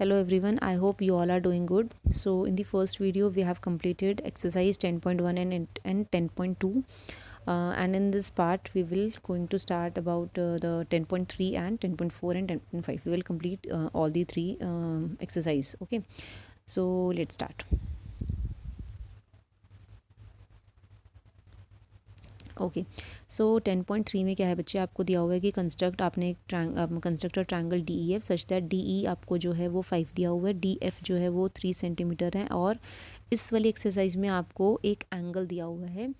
Hello everyone, I hope you all are doing good. So in the first video we have completed exercise 10.1 and 10.2, and in this part we will going to start about the 10.3 and 10.4 and 10.5. We will complete all the three exercise. Okay, so let's start. Okay so 10.3 में क्या है बच्चे, आपको दिया हुआ है कि construct, आपने एक constructor triangle D E F such that D E आपको जो है वो 5 दिया हुआ है, डी एफ जो है वो 3 सेंटीमीटर है, और इस वाली एक्सरसाइज में आपको एक एंगल दिया हुआ है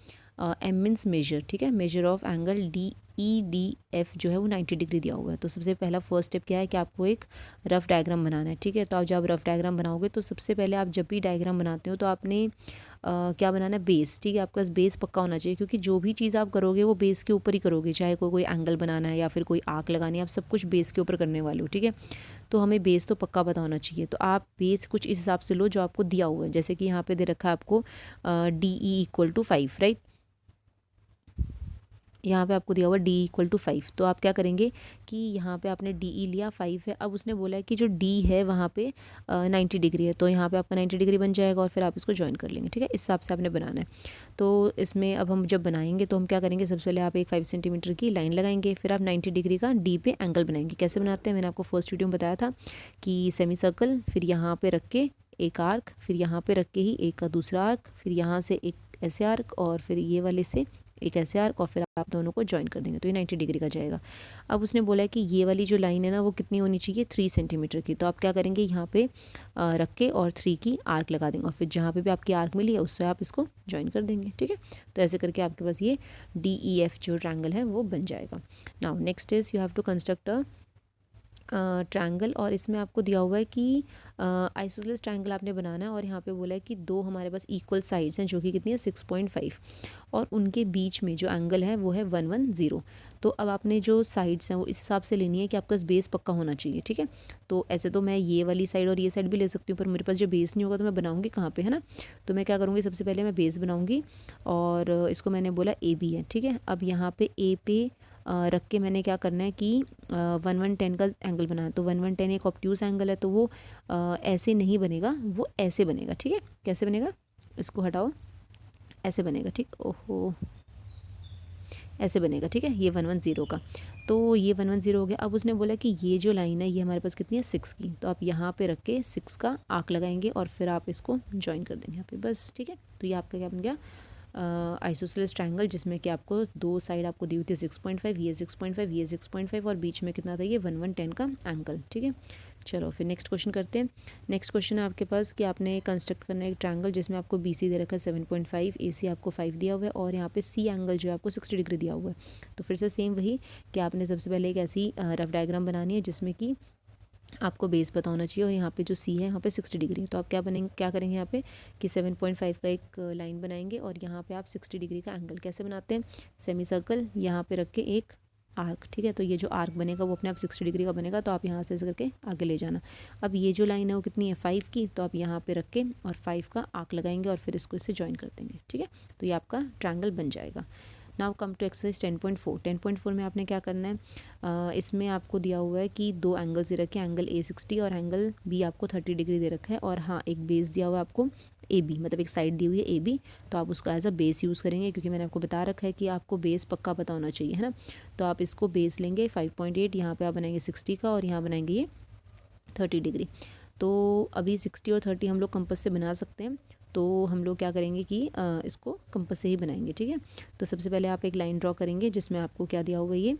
एम मीन्स मेजर, ठीक है, measure of angle D E D F जो है वो 90 डिग्री दिया हुआ है। तो सबसे पहला फर्स्ट स्टेप क्या है कि आपको एक रफ डायग्राम बनाना है, ठीक है। तो आप जब रफ डायग्राम बनाओगे तो सबसे पहले आप जब भी डायग्राम बनाते हो तो आपने क्या बनाना है, बेस, ठीक है। आपके पास बेस पक्का होना चाहिए, क्योंकि जो भी चीज़ आप करोगे वो बेस के ऊपर ही करोगे, चाहे कोई एंगल बनाना है या फिर कोई आर्क लगानी है, आप सब कुछ बेस के ऊपर करने वाले हो, ठीक है। तो हमें बेस तो पक्का पता होना चाहिए। तो आप बेस कुछ इस हिसाब से लो जो आपको दिया हुआ है, जैसे कि यहाँ पे दे रखा है आपको D E equal to 5, right. यहाँ पे आपको दिया हुआ डी इक्वल टू 5। तो आप क्या करेंगे कि यहाँ पे आपने डी ई लिया, 5 है। अब उसने बोला है कि जो डी है वहाँ पे 90 डिग्री है, तो यहाँ पे आपका 90 डिग्री बन जाएगा और फिर आप इसको ज्वाइन कर लेंगे, ठीक है। इस हिसाब से आपने बनाना है। तो इसमें अब हम जब बनाएंगे तो हम क्या करेंगे, सबसे पहले आप एक 5 सेंटीमीटर की लाइन लगाएंगे, फिर आप 90 डिग्री का डी पे एंगल बनाएंगे। कैसे बनाते हैं, मैंने आपको फर्स्ट वीडियो में बताया था कि सेमी सर्कल, फिर यहाँ पर रख के एक आर्क, फिर यहाँ पर रख के ही एक का दूसरा आर्क, फिर यहाँ से एक ऐसे आर्क, और फिर ये वाले से एक ऐसे आर्क, और फिर आप दोनों को ज्वाइन कर देंगे तो ये 90 डिग्री का जाएगा। अब उसने बोला है कि ये वाली जो लाइन है ना वो कितनी होनी चाहिए, 3 सेंटीमीटर की। तो आप क्या करेंगे, यहाँ पे रख के और 3 की आर्क लगा देंगे, और फिर जहाँ पे भी आपकी आर्क मिली है उससे आप इसको ज्वाइन कर देंगे, ठीक है। तो ऐसे करके आपके पास ये डी ई एफ जो ट्रायंगल है वो बन जाएगा। Now next is you have to construct a triangle, और इसमें आपको दिया हुआ है कि आइसोसेलेस ट्रायंगल आपने बनाना है, और यहाँ पे बोला है कि दो हमारे पास इक्वल साइड्स हैं जो कि कितनी है 6.5, और उनके बीच में जो एंगल है वो है 110। तो अब आपने जो साइड्स हैं वो इस हिसाब से लेनी है कि आपका बेस पक्का होना चाहिए, ठीक है। तो ऐसे तो मैं ये वाली साइड और ये साइड भी ले सकती हूँ, पर मेरे पास जो बेस नहीं होगा तो मैं बनाऊँगी कहाँ पे, है ना। तो मैं क्या करूँगी, सबसे पहले मैं बेस बनाऊँगी, और इसको मैंने बोला ए बी है, ठीक है। अब यहाँ पे ए पे रख के मैंने क्या करना है कि 110 का एंगल बनाना है। तो 110 एक ऑब्ट्यूज एंगल है, तो वो ऐसे नहीं बनेगा, वो ऐसे बनेगा, ठीक है। कैसे बनेगा, इसको हटाओ, ऐसे बनेगा, ठीक, ओहो, ऐसे बनेगा, ठीक है। ये 110 का, तो ये 110 हो गया। अब उसने बोला कि ये जो लाइन है ये हमारे पास कितनी है 6 की, तो आप यहाँ पे रख के 6 का आर्क लगाएंगे और फिर आप इसको ज्वाइन कर देंगे यहाँ पे, बस, ठीक है। तो ये आपका क्या बन गया, आइसोसेलेस ट्रायंगल, जिसमें कि आपको दो साइड आपको दी हुई थी 6.5, ये 6.5, ये 6.5, और बीच में कितना था, ये 110 का एंगल, ठीक है। चलो फिर नेक्स्ट क्वेश्चन करते हैं। नेक्स्ट क्वेश्चन है आपके पास कि आपने कंस्ट्रक्ट करना है एक ट्रायंगल जिसमें आपको बी सी दे रखा है 7.5, ए सी आपको 5 दिया हुआ है, और यहाँ पे सी एंगल जो है आपको 60 डिग्री दिया हुआ है। तो फिर से सेम वही कि आपने सबसे पहले एक ऐसी रफ डायग्राम बनानी है जिसमें कि आपको बेस पता होना चाहिए, और यहाँ पे जो सी है यहाँ पे 60 डिग्री है। तो आप क्या करेंगे यहाँ पे कि 7.5 का एक लाइन बनाएंगे, और यहाँ पे आप 60 डिग्री का एंगल कैसे बनाते हैं, सेमी सर्कल यहाँ पे रख के एक आर्क, ठीक है। तो ये जो आर्क बनेगा वो अपने आप 60 डिग्री का बनेगा, तो आप यहाँ से ऐसे करके आगे ले जाना। अब ये जो लाइन है वो कितनी है 5 की, तो आप यहाँ पे रख के और 5 का आर्क लगाएंगे और फिर इसको इससे ज्वाइन कर देंगे, ठीक है। तो ये आपका ट्रायंगल बन जाएगा। Now come to exercise 10.4। 10.4 में आपने क्या करना है, इसमें आपको दिया हुआ है कि दो एंगल्स दे रखे हैं, एंगल ए 60 और एंगल बी आपको 30 डिग्री दे रखा है, और हाँ एक बेस दिया हुआ है आपको ए बी, मतलब एक साइड दी हुई है ए बी। तो आप उसको एज अ बेस यूज़ करेंगे, क्योंकि मैंने आपको बता रखा है कि आपको बेस पक्का पता होना चाहिए, है ना। तो आप इसको बेस लेंगे 5.8, यहाँ पर आप बनाएंगे 60 का, और यहाँ बनाएंगे ये 30 डिग्री। तो अभी 60 और 30 हम लोग कंपास से बना सकते हैं, तो हम लोग क्या करेंगे कि इसको कंपास से ही बनाएंगे, ठीक है। तो सबसे पहले आप एक लाइन ड्रॉ करेंगे जिसमें आपको क्या दिया हुआ है, ये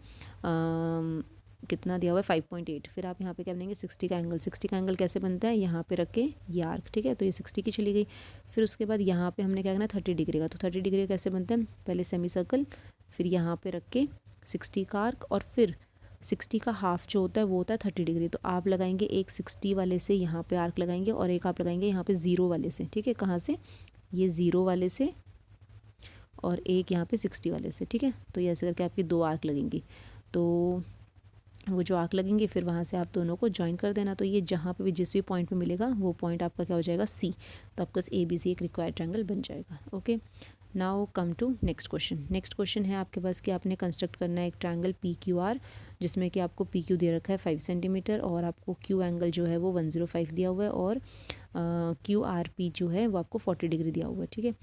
कितना दिया हुआ है 5.8। फिर आप यहाँ पे क्या बनाएंगे 60 का एंगल। 60 का एंगल कैसे बनता है, यहाँ पे रख के ये आर्क, ठीक है। तो ये 60 की चली गई। फिर उसके बाद यहाँ पे हमने क्या करना है 30 डिग्री का। तो 30 डिग्री कैसे बनता है, पहले सेमी सर्कल, फिर यहाँ पे रख के 60 का आर्क, और फिर 60 का हाफ जो होता है वो होता है 30 डिग्री। तो आप लगाएंगे एक 60 वाले से यहाँ पे आर्क लगाएंगे, और एक आप लगाएंगे यहाँ पे 0 वाले से, ठीक है। कहाँ से, ये 0 वाले से, और एक यहाँ पे 60 वाले से, ठीक है। तो ये ऐसे करके आपकी दो आर्क लगेंगी। तो वो जो आर्क लगेंगे फिर वहाँ से आप दोनों को ज्वाइन कर देना। तो ये जहाँ पे भी जिस भी पॉइंट पे मिलेगा वो पॉइंट आपका क्या हो जाएगा सी। तो आपका ए बी सी एक रिक्वायर्ड ट्रायंगल बन जाएगा। Okay, now come to next question. Next question है आपके पास कि आपने कंस्ट्रक्ट करना है एक ट्रायंगल पी क्यू आर, जिसमें कि आपको पी क्यू दे रखा है 5 सेंटीमीटर और आपको क्यू एंगल जो है वो 105 दिया हुआ है और क्यू आर पी जो है वो आपको 40 डिग्री दिया हुआ है। ठीक है,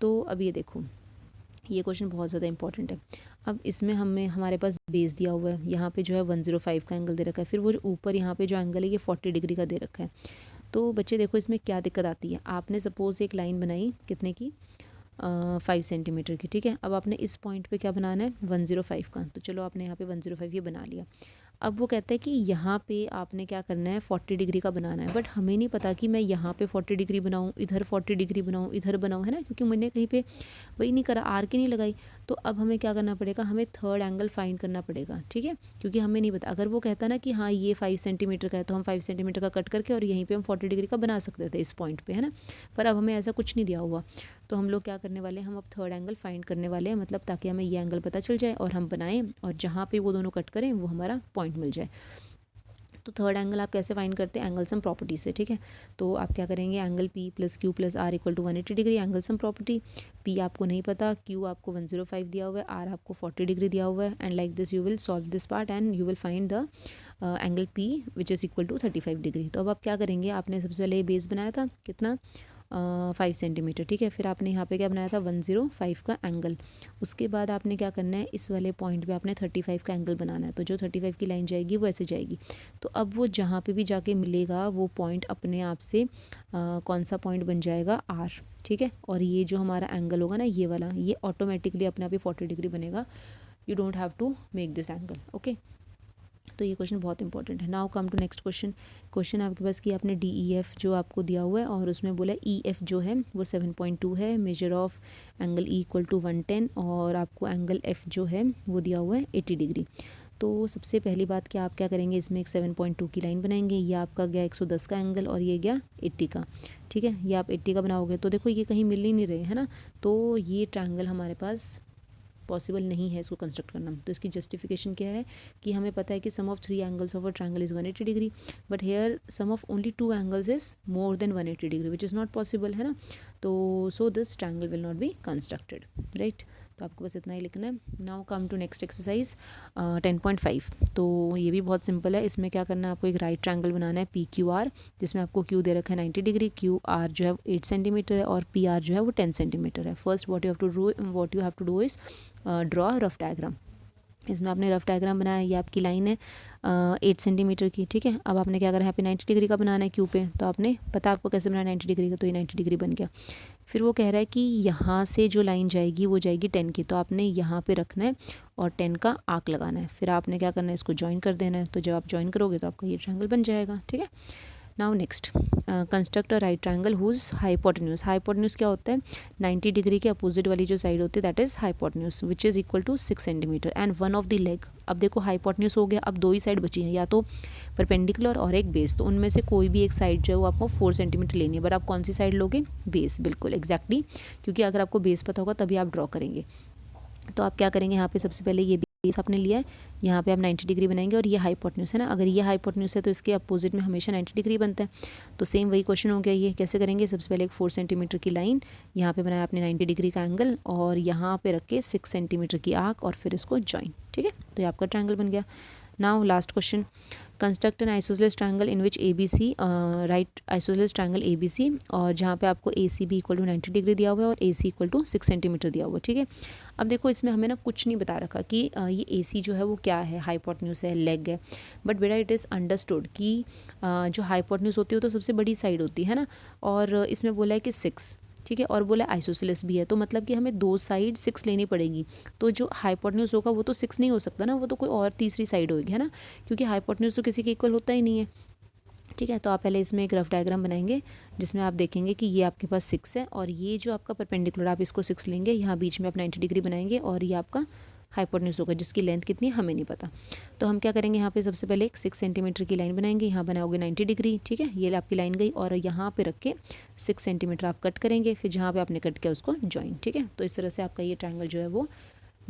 तो अब ये देखो, ये क्वेश्चन बहुत ज़्यादा इंपॉर्टेंट है। अब इसमें हमारे पास बेस दिया हुआ है, यहाँ पे जो है 105 का एंगल दे रखा है, फिर वो जो ऊपर यहाँ पे जो एंगल है ये 40 डिग्री का दे रखा है। तो बच्चे देखो इसमें क्या दिक्कत आती है। आपने सपोज़ एक लाइन बनाई कितने की, 5 सेंटीमीटर की। ठीक है, अब आपने इस पॉइंट पे क्या बनाना है, 105 का। तो चलो आपने यहाँ पे 105 ये बना लिया। अब वो कहता है कि यहाँ पे आपने क्या करना है, 40 डिग्री का बनाना है। बट हमें नहीं पता कि मैं यहाँ पे 40 डिग्री बनाऊँ, इधर 40 डिग्री बनाऊँ, इधर बनाऊँ, है ना, क्योंकि मैंने कहीं पे वही नहीं करा, आर की नहीं लगाई। तो अब हमें क्या करना पड़ेगा, हमें थर्ड एंगल फाइंड करना पड़ेगा। ठीक है, क्योंकि हमें नहीं पता। अगर वो कहता ना कि हाँ ये 5 सेंटीमीटर का है, तो हम 5 सेंटीमीटर का कट करके और यहीं पे हम 40 डिग्री का बना सकते थे इस पॉइंट पे, है ना। पर अब हमें ऐसा कुछ नहीं दिया हुआ, तो हम लोग क्या करने वाले हैं, हम अब थर्ड एंगल फाइंड करने वाले हैं, मतलब ताकि हमें ये एंगल पता चल जाए और हम बनाएं और जहाँ पे वो दोनों कट करें वो हमारा पॉइंट मिल जाए। तो थर्ड एंगल आप कैसे फाइंड करते हैं, एंगल सम प्रॉपर्टी से। ठीक है, तो आप क्या करेंगे, angle P plus Q plus R equal to 180 degree, angle sum property. P आपको नहीं पता, क्यू आपको 105 दिया हुआ है, आर आपको 40 डिग्री दिया हुआ है, and like this you will solve this part and you will find the angle P which is equal to 35 degree. तो अब आप क्या करेंगे, आपने सबसे पहले ये बेस बनाया था कितना, 5 सेंटीमीटर। ठीक है, फिर आपने यहाँ पे क्या बनाया था, 105 का एंगल। उसके बाद आपने क्या करना है, इस वाले पॉइंट पे आपने 35 का एंगल बनाना है। तो जो 35 की लाइन जाएगी वो ऐसे जाएगी। तो अब वो जहाँ पे भी जाके मिलेगा वो पॉइंट अपने आप से कौन सा पॉइंट बन जाएगा, आर। ठीक है, और ये जो हमारा एंगल होगा ना ये वाला, ये ऑटोमेटिकली अपने आप ही 40 डिग्री बनेगा। You don't have to make this angle. Okay, तो ये क्वेश्चन बहुत इंपॉर्टेंट है। Now come to next question. Question आपके पास कि आपने डी ई एफ जो आपको दिया हुआ है और उसमें बोला ई एफ जो है वो 7.2 है, measure of angle E equal to 110 और आपको एंगल एफ जो है वो दिया हुआ है 80 डिग्री। तो सबसे पहली बात कि आप क्या करेंगे, इसमें एक 7.2 की लाइन बनाएंगे। ये आपका गया 110 का एंगल और ये गया 80 का। ठीक है, ये आप 80 का बनाओगे तो देखो ये कहीं मिल ही नहीं रहे, है ना। तो ये ट्रायंगल हमारे पास पॉसिबल नहीं है इसको कंस्ट्रक्ट करना। तो इसकी जस्टिफिकेशन क्या है कि हमें पता है कि sum of 3 angles of a triangle is 180 degree, but here sum of only 2 angles is more than 180 degree which is not possible, है ना। तो so this triangle will not be constructed, right. तो आपको बस इतना ही लिखना है। Now come to next exercise 10.5। तो ये भी बहुत सिंपल है। इसमें क्या करना है, आपको एक राइट ट्रायंगल बनाना है पी क्यू आर, जिसमें आपको क्यू दे रखा है 90 डिग्री, क्यू आर जो है 8 सेंटीमीटर है और पी आर जो है वो 10 सेंटीमीटर है। First what you have to do is draw rough diagram. इसमें आपने रफ डायग्राम बनाया, ये आपकी लाइन है 8 सेंटीमीटर की। ठीक है, अब आपने क्या करा है, यहाँ पे 90 डिग्री का बनाना है क्यू पे। तो आपने पता आपको कैसे बनाना है 90 डिग्री का, तो ये 90 डिग्री बन गया। फिर वो कह रहा है कि यहाँ से जो लाइन जाएगी वो जाएगी 10 की, तो आपने यहाँ पे रखना है और 10 का आर्क लगाना है। फिर आपने क्या करना है, इसको ज्वाइन कर देना है। तो जब आप ज्वाइन करोगे तो आपका ये ट्रायंगल बन जाएगा। ठीक है, now next, construct a right triangle whose hypotenuse. Hypotenuse क्या होता है, 90 डिग्री के अपोजिट वाली जो साइड होती है that is hypotenuse which is equal to 6 centimetre and one of the leg. अब देखो हाइपोटेन्यूज हो गया, अब 2 ही साइड बची हैं, या तो परपेंडिकुलर और एक बेस। तो उनमें से कोई भी एक साइड जो है वो आपको 4 सेंटीमीटर लेनी है, बट आप कौन सी साइड लोगे, बेस। बिल्कुल एग्जैक्टली, क्योंकि अगर आपको बेस पता होगा तभी आप ड्रॉ करेंगे। तो आप क्या करेंगे, यहाँ पे सबसे पहले ये बेस आपने लिया है, यहाँ पे आप 90 डिग्री बनाएंगे और ये हाइपोटेन्यूज है ना। अगर ये हाइपोटेन्यूज है तो इसके अपोजिट में हमेशा 90 डिग्री बनता है। तो सेम वही क्वेश्चन हो गया। ये कैसे करेंगे, सबसे पहले एक 4 सेंटीमीटर की लाइन यहाँ पे बनाया आपने 90 डिग्री का एंगल और यहाँ पे रख के 6 सेंटीमीटर की आर्क और फिर इसको ज्वाइन। ठीक है, तो ये आपका ट्रायंगल बन गया। Now last question, construct an isosceles triangle in which A B C, right isosceles triangle A B C, और जहाँ पे आपको A C B equal to 90 degree दिया हुआ है और A C equal to 6 centimetre दिया हुआ है। ठीक है, अब देखो इसमें हमें ना कुछ नहीं बता रखा कि ये ए सी जो है वो क्या है, हाइपोटेन्यूज है, लेग है। बट बेटा इट इज़ अंडरस्टूड कि जो हाइपोटेन्यूज होती है वो तो सबसे बड़ी साइड होती है ना, और इसमें बोला है कि 6। ठीक है, और बोला आइसोसेलेस भी है, तो मतलब कि हमें 2 साइड 6 लेनी पड़ेगी। तो जो हाइपोटेन्यूज होगा वो तो 6 नहीं हो सकता ना, वो तो कोई और तीसरी साइड होगी, है ना, क्योंकि हाइपोटेन्यूज तो किसी के इक्वल होता ही नहीं है। ठीक है, तो आप पहले इसमें एक रफ डायग्राम बनाएंगे जिसमें आप देखेंगे कि ये आपके पास 6 है और ये जो आपका परपेंडिकुलर आप इसको 6 लेंगे, यहाँ बीच में आप 90 डिग्री बनाएंगे और ये आपका हाइपोटेन्यूज होगा जिसकी लेंथ कितनी है हमें नहीं पता। तो हम क्या करेंगे, यहाँ पे सबसे पहले एक 6 सेंटीमीटर की लाइन बनाएंगे, यहाँ बनाओगे 90 डिग्री। ठीक है, ये आपकी लाइन गई और यहाँ पे रख के 6 सेंटीमीटर आप कट करेंगे, फिर जहाँ पे आपने कट किया उसको ज्वाइन। ठीक है, तो इस तरह से आपका ये ट्रायंगल जो है वो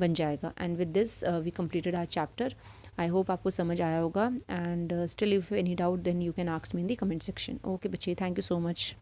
बन जाएगा। And with this we completed our chapter. I hope आपको समझ आया होगा, and still if any doubt then you can ask me in the comment section. Okay बच्चे, थैंक यू सो मच।